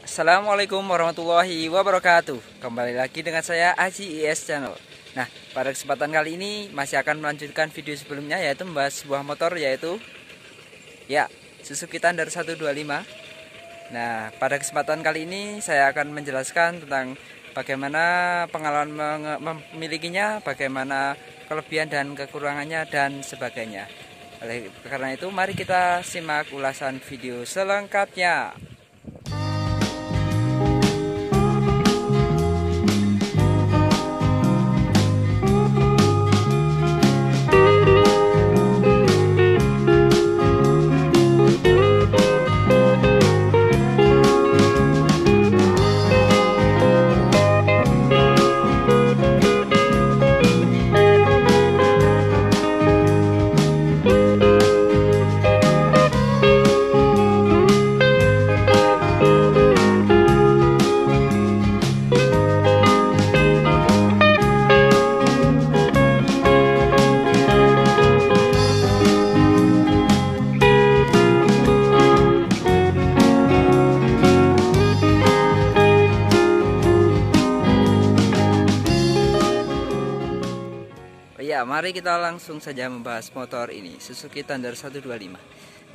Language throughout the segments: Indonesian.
Assalamualaikum warahmatullahi wabarakatuh. Kembali lagi dengan saya Aji IS Channel. Nah, pada kesempatan kali ini masih akan melanjutkan video sebelumnya, yaitu membahas sebuah motor, yaitu Suzuki Thunder 125. Nah, pada kesempatan kali ini saya akan menjelaskan tentang bagaimana pengalaman memilikinya, bagaimana kelebihan dan kekurangannya dan sebagainya. Oleh karena itu, mari kita simak ulasan video selengkapnya. Mari kita langsung saja membahas motor ini, Suzuki Thunder 125.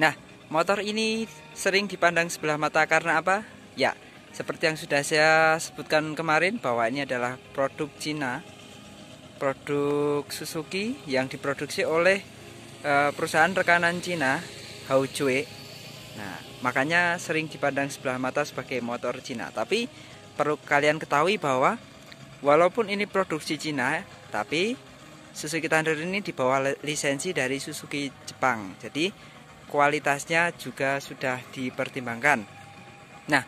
Nah, motor ini sering dipandang sebelah mata karena apa? Ya, seperti yang sudah saya sebutkan kemarin bahwa ini adalah produk Cina, produk Suzuki yang diproduksi oleh perusahaan rekanan Cina, Haojue. Nah, makanya sering dipandang sebelah mata sebagai motor Cina. Tapi perlu kalian ketahui bahwa walaupun ini produksi Cina, tapi Suzuki Thunder ini dibawa lisensi dari Suzuki Jepang. Jadi kualitasnya juga sudah dipertimbangkan. Nah,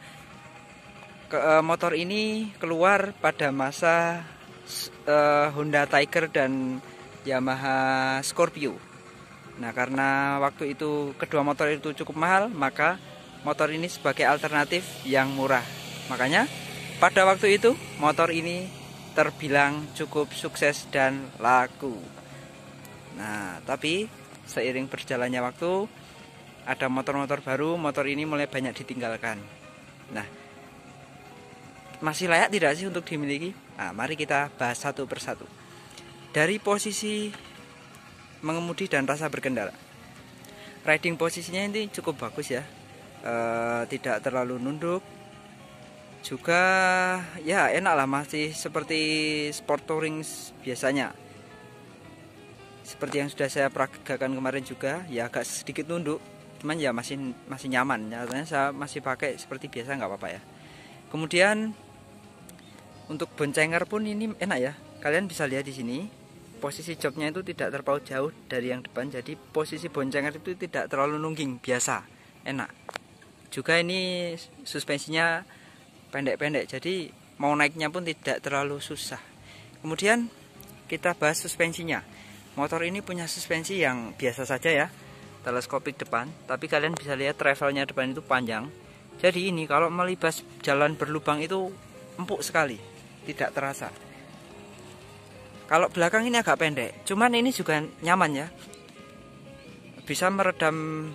motor ini keluar pada masa Honda Tiger dan Yamaha Scorpio. Nah, karena waktu itu kedua motor itu cukup mahal, maka motor ini sebagai alternatif yang murah. Makanya pada waktu itu motor ini terbilang cukup sukses dan laku. Nah, tapi seiring berjalannya waktu, ada motor-motor baru, motor ini mulai banyak ditinggalkan. Nah, masih layak tidak sih untuk dimiliki? Nah, mari kita bahas satu persatu. Dari posisi mengemudi dan rasa berkendara, riding posisinya ini cukup bagus ya, tidak terlalu nunduk. Juga ya enak lah, masih seperti sport touring biasanya. Seperti yang sudah saya peragakan kemarin juga, ya agak sedikit nunduk, cuman ya masih nyaman. Nyatanya saya masih pakai seperti biasa, nggak apa-apa ya. Kemudian untuk boncengar pun ini enak ya. Kalian bisa lihat di sini, posisi joknya itu tidak terpaut jauh dari yang depan, jadi posisi boncengar itu tidak terlalu nungging, biasa, enak. Juga ini suspensinya pendek-pendek, jadi mau naiknya pun tidak terlalu susah. Kemudian kita bahas suspensinya. Motor ini punya suspensi yang biasa saja ya, teleskopik depan, tapi kalian bisa lihat travelnya depan itu panjang. Jadi ini kalau melibas jalan berlubang itu empuk sekali, tidak terasa. Kalau belakang ini agak pendek, cuman ini juga nyaman ya, bisa meredam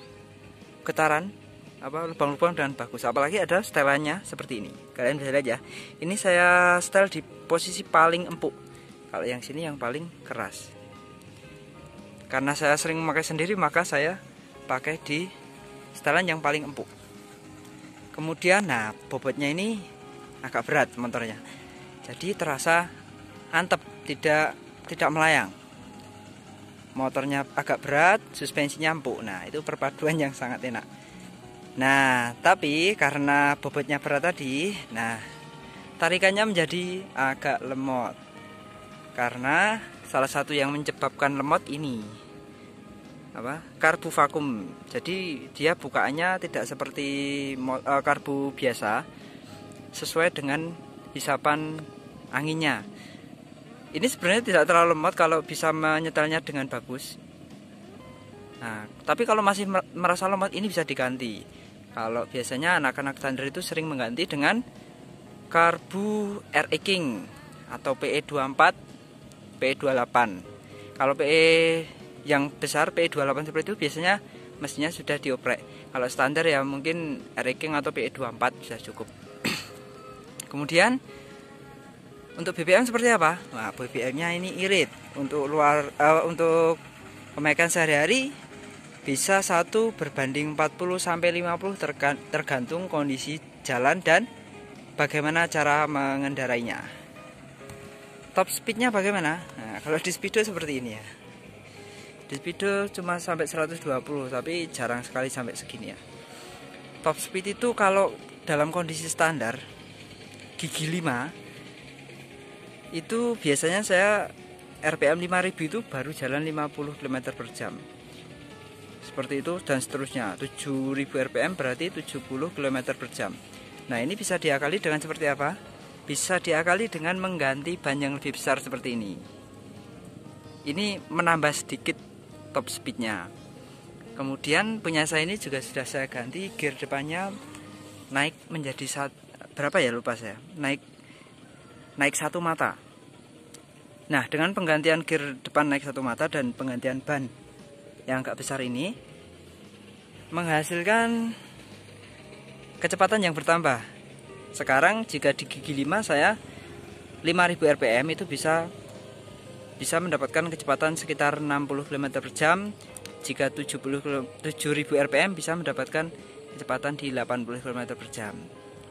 getaran lubang-lubang dengan bagus. Apalagi ada setelannya seperti ini, kalian bisa lihat ya. Ini saya setel di posisi paling empuk, kalau yang sini yang paling keras. Karena saya sering memakai sendiri, maka saya pakai di setelan yang paling empuk. Kemudian nah, bobotnya ini agak berat motornya, jadi terasa antep, tidak melayang. Motornya agak berat, suspensinya empuk. Nah, itu perpaduan yang sangat enak. Nah, tapi karena bobotnya berat tadi, nah tarikannya menjadi agak lemot. Karena salah satu yang menyebabkan lemot ini karbu vakum. Jadi dia bukaannya tidak seperti karbu biasa, sesuai dengan hisapan anginnya. Ini sebenarnya tidak terlalu lemot kalau bisa menyetelnya dengan bagus. Nah, tapi kalau masih merasa lemot, ini bisa diganti. Kalau biasanya anak-anak Thunder itu sering mengganti dengan karbu RE King atau PE24, PE28. Kalau PE yang besar, PE28 seperti itu biasanya mestinya sudah dioprek. Kalau standar ya mungkin RE King atau PE24 bisa cukup. Kemudian untuk BBM seperti apa? Nah, BBM-nya ini irit. Untuk pemakaian sehari-hari bisa 1 berbanding 40 sampai 50 tergantung kondisi jalan dan bagaimana cara mengendarainya. Top speednya bagaimana? Nah, kalau di Speedo seperti ini ya. Di Speedo cuma sampai 120, tapi jarang sekali sampai segini ya. Top speed itu kalau dalam kondisi standar gigi 5 itu biasanya saya RPM 5000 itu baru jalan 50 km per jam. Seperti itu dan seterusnya. 7000 RPM berarti 70 km per jam. Nah, ini bisa diakali dengan seperti apa? Bisa diakali dengan mengganti ban yang lebih besar seperti ini. Ini menambah sedikit top speednya. Kemudian punya saya ini juga sudah saya ganti gear depannya naik menjadi berapa ya, lupa saya. Naik 1 mata. Nah, dengan penggantian gear depan naik 1 mata dan penggantian ban yang agak besar ini menghasilkan kecepatan yang bertambah. Sekarang jika di gigi 5 saya 5000 RPM itu bisa mendapatkan kecepatan sekitar 60 km per jam. Jika 7000 RPM bisa mendapatkan kecepatan di 80 km per jam.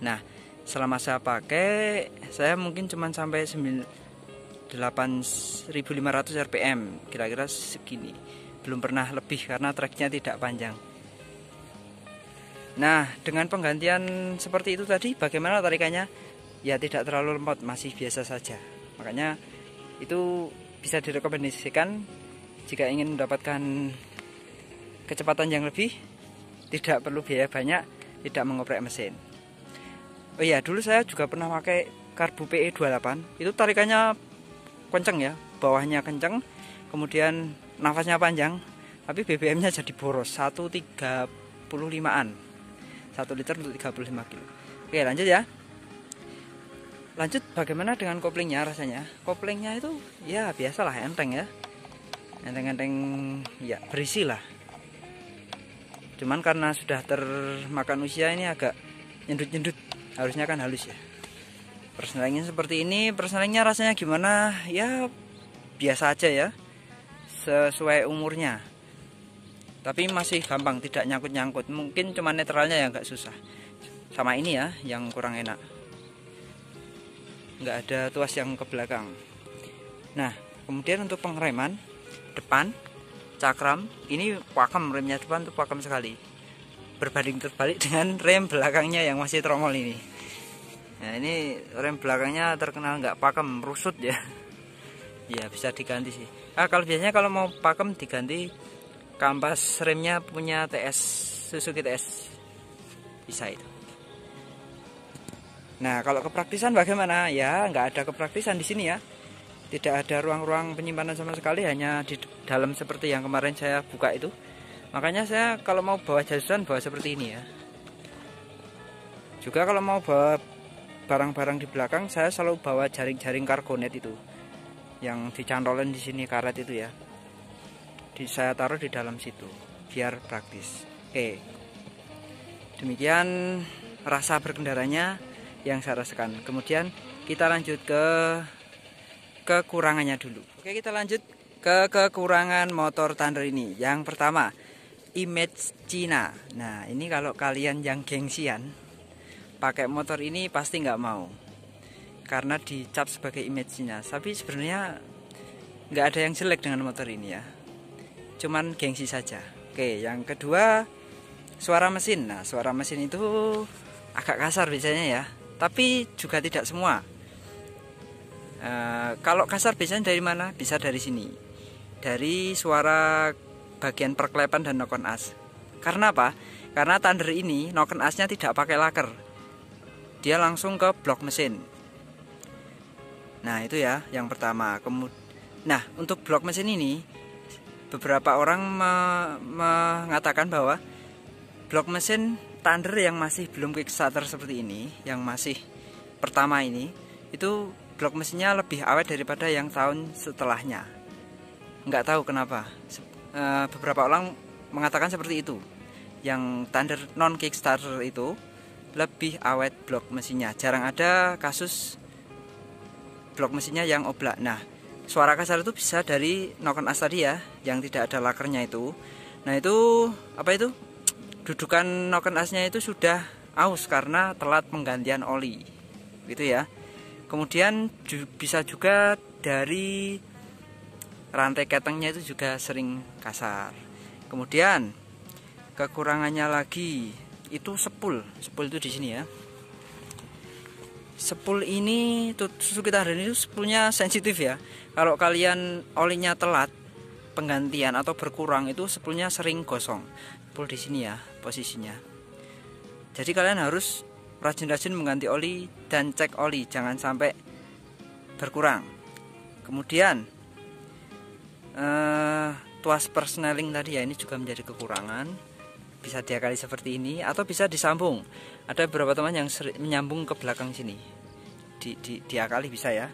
Nah, selama saya pakai, saya mungkin cuma sampai 8500 RPM, kira-kira segini. Belum pernah lebih karena treknya tidak panjang. Nah, dengan penggantian seperti itu tadi, bagaimana tarikannya? Ya tidak terlalu lemot, masih biasa saja. Makanya itu bisa direkomendasikan jika ingin mendapatkan kecepatan yang lebih, tidak perlu biaya banyak, tidak mengoprek mesin. Oh iya, dulu saya juga pernah pakai karbu PE28. Itu tarikannya kenceng ya, bawahnya kenceng, kemudian nafasnya panjang, tapi BBM-nya jadi boros, 135-an. 1 liter untuk 35 kilo. Oke, lanjut ya. Lanjut, bagaimana dengan koplingnya rasanya? Koplingnya itu ya biasalah, enteng ya. Enteng-enteng ya, berisi lah. Cuman karena sudah termakan usia ini agak nyendut-nyendut. Harusnya kan halus ya. Persnelingnya seperti ini. Persnelingnya rasanya gimana? Ya biasa aja ya, sesuai umurnya. Tapi masih gampang, tidak nyangkut-nyangkut. Mungkin cuma netralnya yang agak susah. Sama ini ya, yang kurang enak. Nggak ada tuas yang ke belakang. Nah, kemudian untuk pengereman depan, cakram, ini pakem, remnya depan tuh pakem sekali. Berbanding terbalik dengan rem belakangnya yang masih tromol ini. Nah, ini rem belakangnya terkenal nggak pakem, rusut ya. Ya bisa diganti sih. Kalau biasanya kalau mau pakem diganti kampas remnya punya TS, Suzuki TS, bisa itu. Nah, kalau kepraktisan bagaimana? Ya, nggak ada kepraktisan di sini ya. Tidak ada ruang-ruang penyimpanan sama sekali, hanya di dalam seperti yang kemarin saya buka itu. Makanya saya kalau mau bawa jasusan bawa seperti ini ya. Juga kalau mau bawa barang-barang di belakang, saya selalu bawa jaring-jaring kargonet itu, yang dicantolin di sini karet itu ya. Saya taruh di dalam situ, biar praktis. Oke, demikian rasa berkendaranya yang saya rasakan. Kemudian kita lanjut ke kekurangannya dulu. Oke, kita lanjut ke kekurangan motor Thunder ini. Yang pertama, image Cina. Nah, ini kalau kalian yang gengsian pakai motor ini pasti nggak mau, karena dicap sebagai image Cina. Tapi sebenarnya nggak ada yang jelek dengan motor ini ya, cuman gengsi saja. Oke, yang kedua, suara mesin. Nah, suara mesin itu agak kasar biasanya ya, tapi juga tidak semua. Kalau kasar biasanya dari mana? Bisa dari sini, dari suara bagian perklepan dan noken as. Karena apa? Karena Thunder ini noken asnya tidak pakai laker, dia langsung ke blok mesin. Nah, itu ya yang pertama. Nah, untuk blok mesin ini beberapa orang mengatakan bahwa blok mesin Thunder yang masih belum Kickstarter seperti ini, yang masih pertama ini, itu blok mesinnya lebih awet daripada yang tahun setelahnya. Nggak tahu kenapa. Beberapa orang mengatakan seperti itu. Yang Thunder non Kickstarter itu lebih awet blok mesinnya. Jarang ada kasus blok mesinnya yang oblak. Nah, suara kasar itu bisa dari noken as tadi ya, yang tidak ada lakernya itu. Nah, itu apa itu? Dudukan noken asnya itu sudah aus karena telat penggantian oli. Gitu ya. Kemudian bisa juga dari rantai ketengnya itu juga sering kasar. Kemudian kekurangannya lagi itu sepul itu di sini ya. Sepul ini Suzuki Thunder ini sepulnya sensitif ya. Kalau kalian olinya telat penggantian atau berkurang itu sepulnya sering gosong. Sepul di sini ya posisinya. Jadi kalian harus rajin-rajin mengganti oli dan cek oli, jangan sampai berkurang. Kemudian tuas persneling tadi ya, ini juga menjadi kekurangan. Bisa diakali seperti ini atau bisa disambung. Ada beberapa teman yang menyambung ke belakang sini. Diakali bisa ya.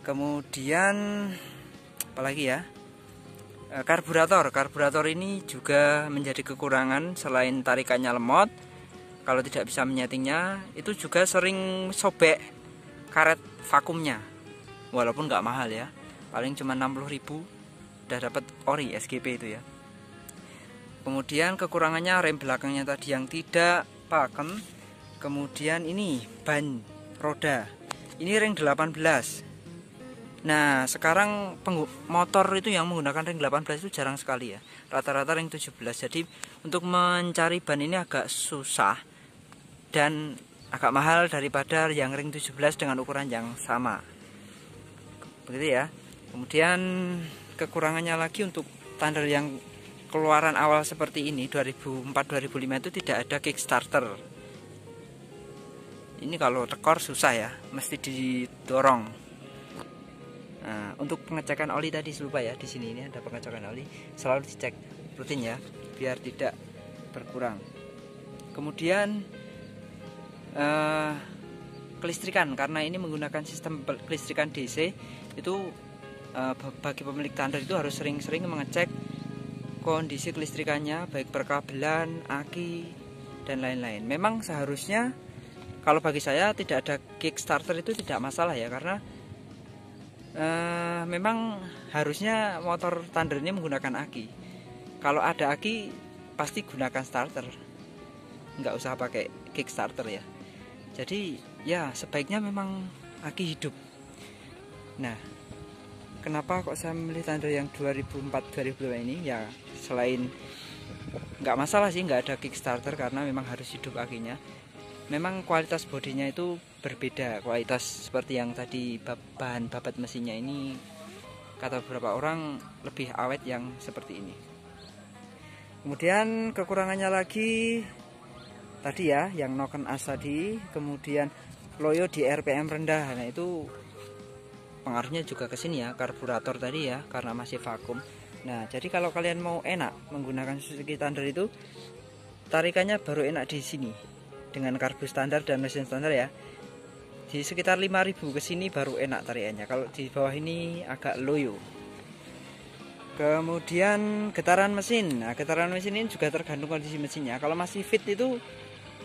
Kemudian apalagi ya? Karburator ini juga menjadi kekurangan. Selain tarikannya lemot, kalau tidak bisa menyetingnya, itu juga sering sobek karet vakumnya. Walaupun nggak mahal ya, paling cuma 60.000 udah dapat ori SGP itu ya. Kemudian kekurangannya rem belakangnya tadi yang tidak pakem. Kemudian ini ban roda, ini ring 18. Nah, sekarang motor itu yang menggunakan ring 18 itu jarang sekali ya. Rata-rata ring 17. Jadi untuk mencari ban ini agak susah dan agak mahal daripada yang ring 17 dengan ukuran yang sama. Begitu ya. Kemudian kekurangannya lagi untuk Thunder yang keluaran awal seperti ini 2004-2005 itu tidak ada kickstarter. Ini kalau tekor susah ya, mesti didorong. Nah, untuk pengecekan oli tadi lupa ya, di sini ini ada pengecekan oli, selalu dicek rutin ya, biar tidak berkurang. Kemudian kelistrikan, karena ini menggunakan sistem kelistrikan DC, itu bagi pemilik Thunder itu harus sering-sering mengecek kondisi kelistrikannya, baik perkabelan, aki, dan lain-lain. Memang seharusnya kalau bagi saya tidak ada kickstarter itu tidak masalah ya, karena memang harusnya motor Thunder ini menggunakan aki. Kalau ada aki pasti gunakan starter, nggak usah pakai kickstarter ya. Jadi ya sebaiknya memang aki hidup. Nah, kenapa kok saya memilih Thunder yang 2004-2005 ini ya, selain nggak masalah sih nggak ada kickstarter karena memang harus hidup akinya. Memang kualitas bodinya itu berbeda, kualitas seperti yang tadi bahan babat mesinnya ini kata beberapa orang lebih awet yang seperti ini. Kemudian kekurangannya lagi tadi ya, yang noken as tadi, kemudian loyo di RPM rendah. Nah itu pengaruhnya juga ke sini ya, karburator tadi ya, karena masih vakum. Nah jadi kalau kalian mau enak menggunakan Suzuki Thunder itu, tarikannya baru enak di sini dengan karbu standar dan mesin standar ya. Di sekitar 5.000 ke sini baru enak tarikannya. Kalau di bawah ini agak loyo. Kemudian getaran mesin. Nah, getaran mesin ini juga tergantung kondisi mesinnya. Kalau masih fit itu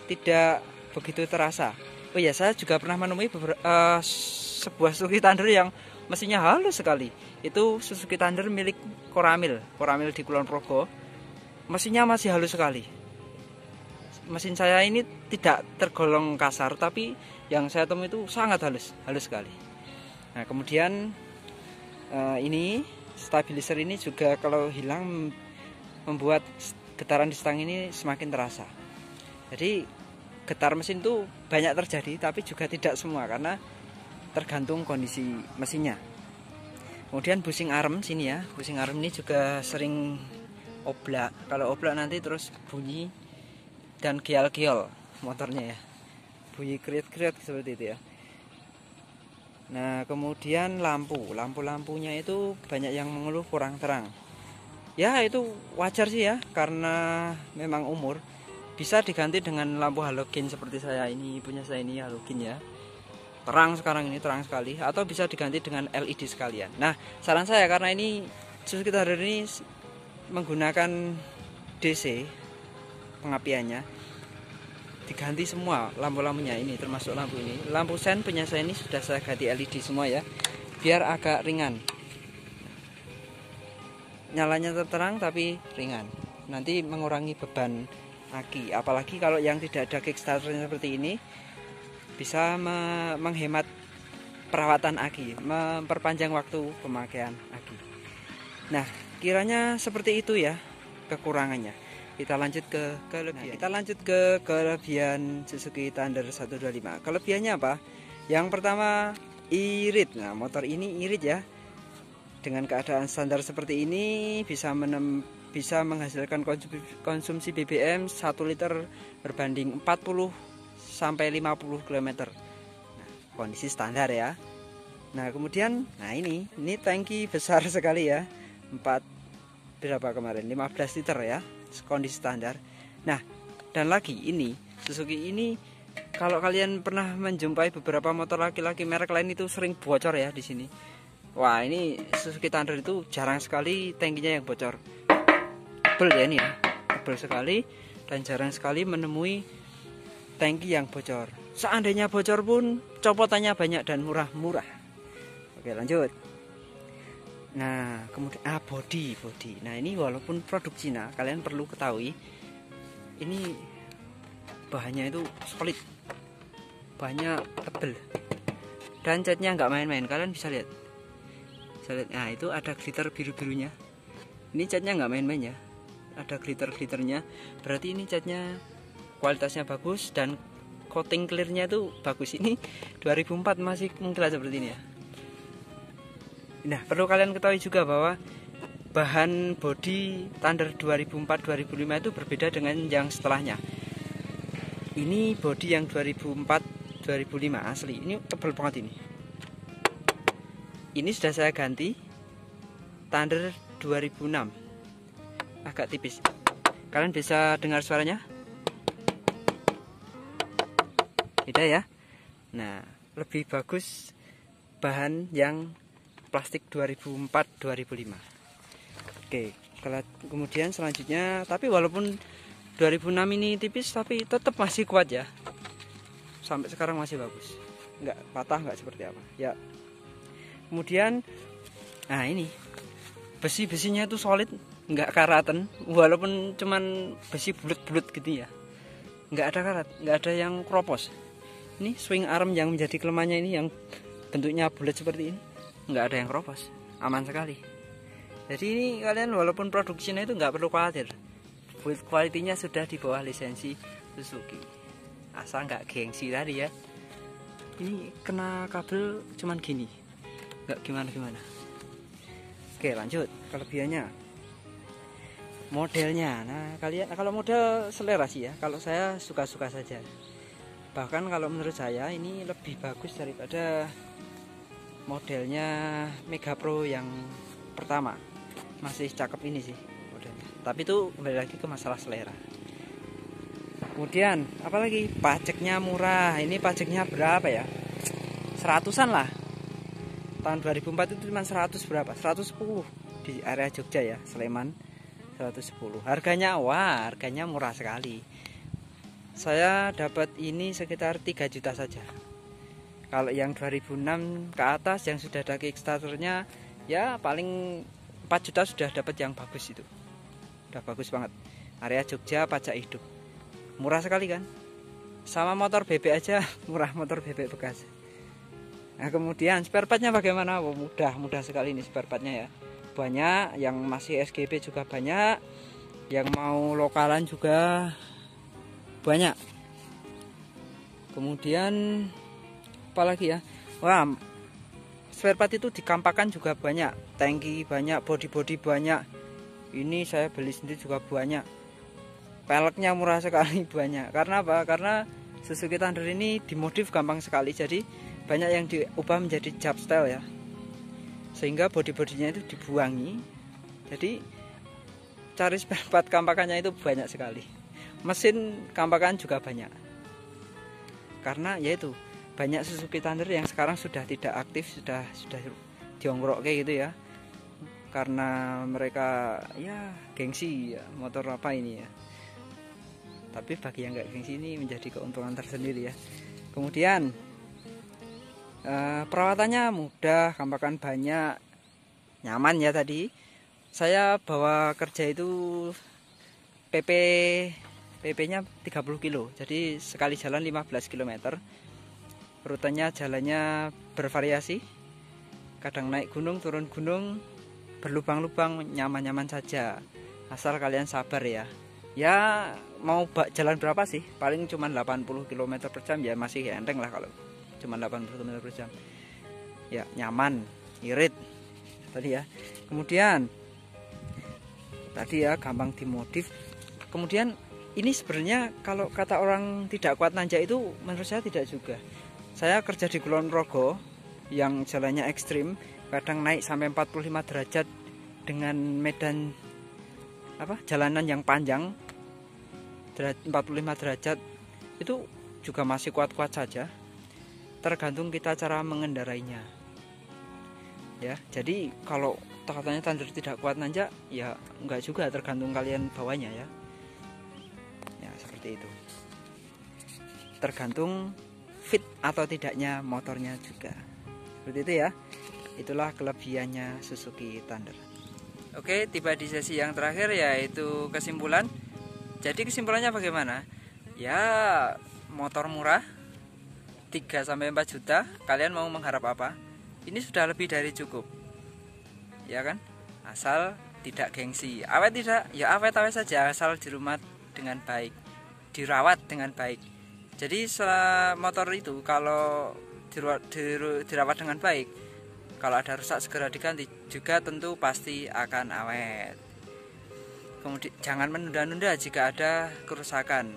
tidak begitu terasa. Oh ya, saya juga pernah menemui sebuah Suzuki Thunder yang mesinnya halus sekali. Itu Suzuki Thunder milik Koramil di Kulon Progo. Mesinnya masih halus sekali. Mesin saya ini tidak tergolong kasar, tapi yang saya temui itu sangat halus sekali. Nah, kemudian ini stabilizer ini juga kalau hilang membuat getaran di stang ini semakin terasa. Jadi getar mesin itu banyak terjadi, tapi juga tidak semua karena tergantung kondisi mesinnya. Kemudian busing arm sini ya, busing arm ini juga sering oblak. Kalau oblak nanti terus bunyi dan kial-kial motornya ya, bunyi kriat-kriat seperti itu ya. Nah kemudian lampunya itu banyak yang mengeluh kurang terang. Ya itu wajar sih ya, karena memang umur. Bisa diganti dengan lampu halogen seperti saya ini, punya saya ini halogen ya, terang sekarang ini, terang sekali. Atau bisa diganti dengan LED sekalian. Nah saran saya, karena ini Suzuki Thunder ini menggunakan DC pengapiannya, diganti semua lampu-lampunya ini, termasuk lampu ini. Lampu sen punya saya ini sudah saya ganti LED semua ya, biar agak ringan. Nyalanya tetap terang tapi ringan. Nanti mengurangi beban aki. Apalagi kalau yang tidak ada kickstarternya seperti ini, bisa menghemat perawatan aki, memperpanjang waktu pemakaian aki. Nah, kiranya seperti itu ya kekurangannya. Kita lanjut ke kelebihan. Kelebihan Suzuki Thunder 125. Kelebihannya apa? Yang pertama, irit. Nah, motor ini irit ya. Dengan keadaan standar seperti ini bisa menghasilkan konsumsi BBM 1 liter berbanding 40 sampai 50 km. Kondisi standar ya. Nah kemudian, ini tangki besar sekali ya, 15 liter ya, kondisi standar. Nah dan lagi ini Suzuki ini, kalau kalian pernah menjumpai beberapa motor laki-laki merek lain itu sering bocor ya di sini. Wah, ini Suzuki Thunder itu jarang sekali tangkinya yang bocor. Tebel ya ini ya, tebel sekali, dan jarang sekali menemui tangki yang bocor. Seandainya bocor pun copotannya banyak dan murah-murah. Oke, lanjut. Nah, kemudian bodi. Nah, ini walaupun produk Cina, kalian perlu ketahui ini bahannya itu solid. Bahannya tebel. Dan catnya nggak main-main. Kalian bisa lihat. Nah, itu ada glitter biru-birunya. Ini catnya nggak main-main ya. Ada glitter-glitternya. Berarti ini catnya kualitasnya bagus dan coating clearnya itu bagus. Ini 2004 masih mengkilat seperti ini ya. Nah perlu kalian ketahui juga bahwa bahan bodi Thunder 2004-2005 itu berbeda dengan yang setelahnya. Ini bodi yang 2004-2005 asli, ini tebal banget ini. Ini sudah saya ganti Thunder 2006, agak tipis. Kalian bisa dengar suaranya? Beda ya. Nah lebih bagus bahan yang plastik 2004-2005. Oke, kemudian selanjutnya, tapi walaupun 2006 ini tipis tapi tetap masih kuat ya, sampai sekarang masih bagus, nggak patah, nggak seperti apa ya. Kemudian ini besinya itu solid, nggak karatan, walaupun cuman besi bulat-bulat gitu ya, nggak ada karat, nggak ada yang kropos. Ini swing arm yang menjadi kelemahannya ini, yang bentuknya bulat seperti ini, nggak ada yang kropos, aman sekali. Jadi ini kalian walaupun produksinya itu nggak perlu khawatir, build quality-nya sudah di bawah lisensi Suzuki, asal nggak gengsi tadi ya. Ini kena kabel cuman gini, nggak gimana-gimana. Oke, lanjut kelebihannya, modelnya. Nah kalian kalau model selera sih ya, kalau saya suka-suka saja. Bahkan kalau menurut saya ini lebih bagus daripada modelnya Mega Pro yang pertama. Masih cakep ini sih modelnya, tapi itu kembali lagi ke masalah selera. Kemudian apalagi, pajaknya murah. Ini pajaknya berapa ya, 100-an lah. Tahun 2004 itu cuma 100 berapa, 110 di area Jogja ya, Sleman, 110. Harganya murah sekali. Saya dapat ini sekitar 3 juta saja. Kalau yang 2006 ke atas yang sudah ada Kickstarternya, ya paling 4 juta sudah dapat yang bagus itu. Udah bagus banget. Area Jogja, pajak hidup. Murah sekali kan? Sama motor bebek aja murah, motor bebek bekas. Nah kemudian spare partnya bagaimana? Mudah sekali ini spare partnya ya. Banyak, yang masih SGB juga banyak, yang mau lokalan juga banyak. Kemudian apalagi ya, spare part itu dikampakan juga banyak, tangki banyak, body banyak. Ini saya beli sendiri juga banyak. Peleknya murah sekali, banyak. Karena apa? Karena Suzuki Thunder ini dimodif gampang sekali, jadi banyak yang diubah menjadi jab style ya, sehingga body-bodinya itu dibuangi. Jadi cari spare part kampakannya itu banyak sekali. Mesin kampakan juga banyak, karena yaitu banyak Suzuki Thunder yang sekarang sudah tidak aktif, sudah diongrok kayak gitu ya, karena mereka ya gengsi ya, motor apa ini ya. tapi bagi yang nggak gengsi ini menjadi keuntungan tersendiri ya. Kemudian perawatannya mudah, gampang banyak, nyaman ya. Tadi saya bawa kerja itu PP-nya 30 kilo, jadi sekali jalan 15 km. Rutenya jalannya bervariasi, kadang naik gunung, turun gunung, berlubang-lubang, nyaman-nyaman saja. Asal kalian sabar ya. Ya mau jalan berapa sih? Paling cuma 80 km per jam ya, masih enteng lah kalau cuma 80 km per jam. Ya nyaman, irit tadi ya. Kemudian tadi ya gampang dimodif. Kemudian ini sebenarnya kalau kata orang tidak kuat nanjak itu menurut saya tidak juga. Saya kerja di Kulon Progo yang jalannya ekstrim, kadang naik sampai 45 derajat dengan medan jalanan yang panjang 45 derajat, itu juga masih kuat-kuat saja. Tergantung kita cara mengendarainya. Ya, jadi kalau katanya Thunder tidak kuat nanjak, ya enggak juga, tergantung kalian bawanya ya. Ya, seperti itu. Tergantung fit atau tidaknya motornya juga. Seperti itu ya. Itulah kelebihannya Suzuki Thunder. Oke, tiba di sesi yang terakhir, yaitu kesimpulan. Jadi kesimpulannya bagaimana? Ya, motor murah 3-4 juta, kalian mau mengharap apa? Ini sudah lebih dari cukup. Ya kan? Asal tidak gengsi. Awet tidak? Ya awet-awet saja, asal dirumat dengan baik, dirawat dengan baik. Jadi motor itu kalau dirawat dengan baik, kalau ada rusak segera diganti, juga tentu pasti akan awet. Kemudian jangan menunda-nunda jika ada kerusakan.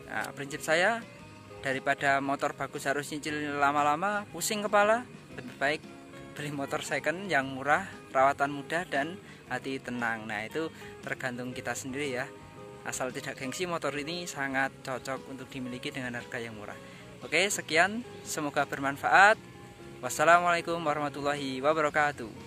Nah, prinsip saya, daripada motor bagus harus nyicil lama-lama, pusing kepala, lebih baik beli motor second yang murah, rawatan mudah, dan hati tenang. Nah, itu tergantung kita sendiri ya. Asal tidak gengsi, motor ini sangat cocok untuk dimiliki dengan harga yang murah. Oke, sekian, semoga bermanfaat. Wassalamualaikum warahmatullahi wabarakatuh.